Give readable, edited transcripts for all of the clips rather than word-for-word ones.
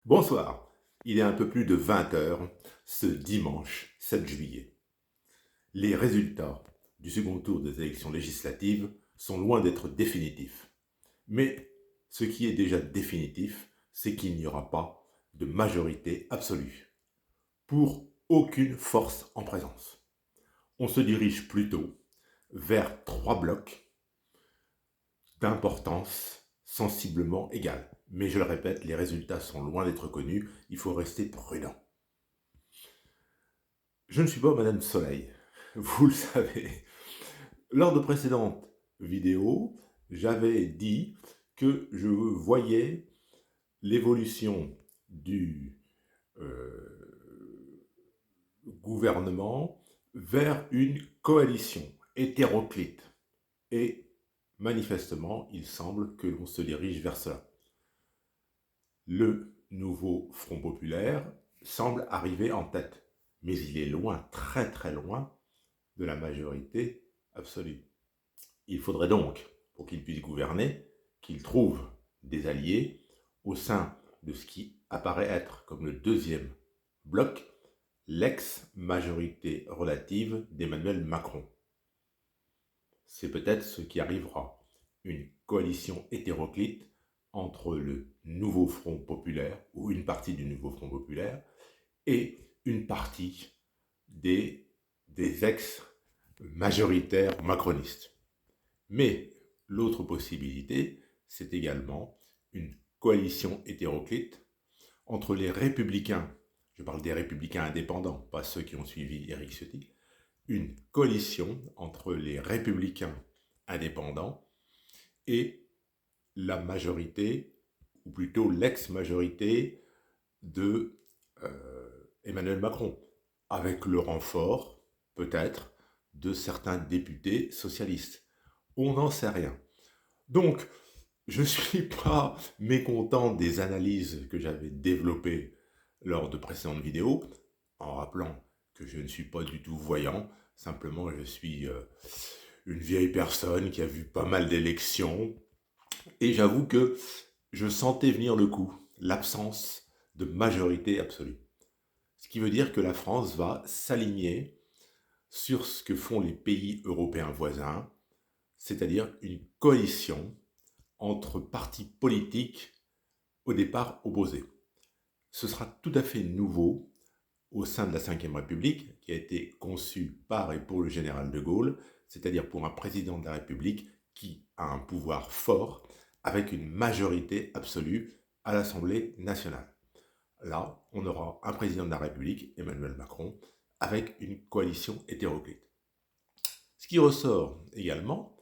Bonsoir, il est un peu plus de 20 heures ce dimanche 7 juillet. Les résultats du second tour des élections législatives sont loin d'être définitifs. Mais ce qui est déjà définitif, c'est qu'il n'y aura pas de majorité absolue pour aucune force en présence. On se dirige plutôt vers trois blocs d'importance sensiblement égale. Mais je le répète, les résultats sont loin d'être connus, il faut rester prudent. Je ne suis pas Madame Soleil, vous le savez. Lors de précédentes vidéos, j'avais dit que je voyais l'évolution du gouvernement vers une coalition hétéroclite. Et manifestement, il semble que l'on se dirige vers cela. Le nouveau Front populaire semble arriver en tête, mais il est loin, très très loin, de la majorité absolue. Il faudrait donc, pour qu'il puisse gouverner, qu'il trouve des alliés au sein de ce qui apparaît être comme le deuxième bloc, l'ex-majorité relative d'Emmanuel Macron. C'est peut-être ce qui arrivera, une coalition hétéroclite entre le nouveau Front populaire, ou une partie du nouveau Front populaire, et une partie des ex-majoritaires macronistes. Mais l'autre possibilité, c'est également une coalition hétéroclite entre les républicains, je parle des républicains indépendants, pas ceux qui ont suivi Éric Ciotti, une coalition entre les républicains indépendants et la majorité, ou plutôt l'ex-majorité de Emmanuel Macron, avec le renfort, peut-être, de certains députés socialistes. On n'en sait rien. Donc, je ne suis pas mécontent des analyses que j'avais développées lors de précédentes vidéos, en rappelant que je ne suis pas du tout voyant, simplement je suis une vieille personne qui a vu pas mal d'élections, et j'avoue que je sentais venir le coup, l'absence de majorité absolue. Ce qui veut dire que la France va s'aligner sur ce que font les pays européens voisins, c'est-à-dire une coalition entre partis politiques au départ opposés. Ce sera tout à fait nouveau au sein de la Ve République, qui a été conçue par et pour le général de Gaulle, c'est-à-dire pour un président de la République qui a un pouvoir fort avec une majorité absolue à l'Assemblée nationale. Là, on aura un président de la République, Emmanuel Macron, avec une coalition hétéroclite. Ce qui ressort également,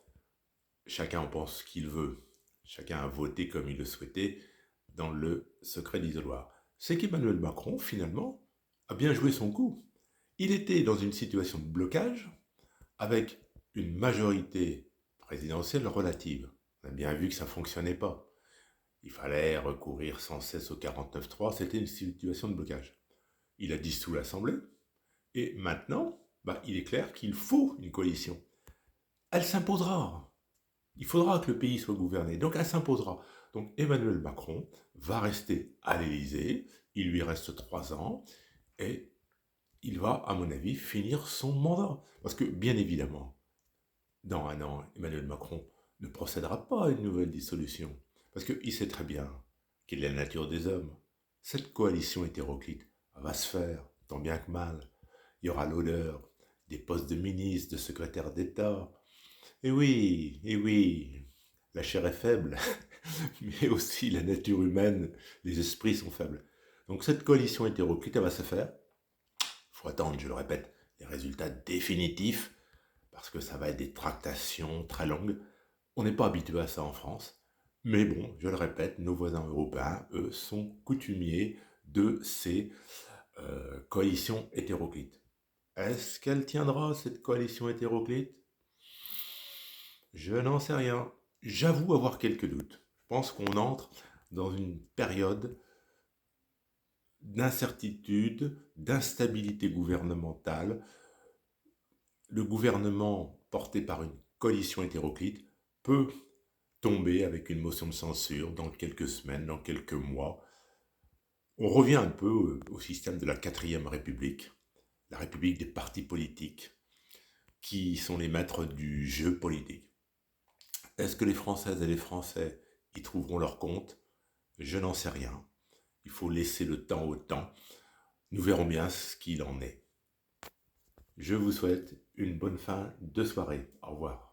chacun en pense ce qu'il veut, chacun a voté comme il le souhaitait dans le secret d'isoloir, c'est qu'Emmanuel Macron, finalement, a bien joué son coup. Il était dans une situation de blocage avec une majorité présidentielle relative. On a bien vu que ça ne fonctionnait pas. Il fallait recourir sans cesse au 49-3, c'était une situation de blocage. Il a dissous l'Assemblée, et maintenant, il est clair qu'il faut une coalition. Elle s'imposera. Il faudra que le pays soit gouverné, donc elle s'imposera. Donc Emmanuel Macron va rester à l'Élysée, il lui reste 3 ans, et il va, à mon avis, finir son mandat. Parce que, bien évidemment, dans 1 an, Emmanuel Macron ne procédera pas à une nouvelle dissolution. Parce qu'il sait très bien quelle est la nature des hommes. Cette coalition hétéroclite va se faire, tant bien que mal. Il y aura l'odeur des postes de ministres, de secrétaires d'État. Et oui, la chair est faible, mais aussi la nature humaine, les esprits sont faibles. Donc cette coalition hétéroclite, elle va se faire. Il faut attendre, je le répète, les résultats définitifs, parce que ça va être des tractations très longues. On n'est pas habitué à ça en France. Mais bon, je le répète, nos voisins européens, eux, sont coutumiers de ces coalitions hétéroclites. Est-ce qu'elle tiendra, cette coalition hétéroclite? Je n'en sais rien. J'avoue avoir quelques doutes. Je pense qu'on entre dans une période d'incertitude, d'instabilité gouvernementale. Le gouvernement porté par une coalition hétéroclite peut tomber avec une motion de censure dans quelques semaines, dans quelques mois. On revient un peu au système de la quatrième République, la République des partis politiques, qui sont les maîtres du jeu politique. Est-ce que les Françaises et les Français y trouveront leur compte? Je n'en sais rien. Il faut laisser le temps au temps. Nous verrons bien ce qu'il en est. Je vous souhaite une bonne fin de soirée. Au revoir.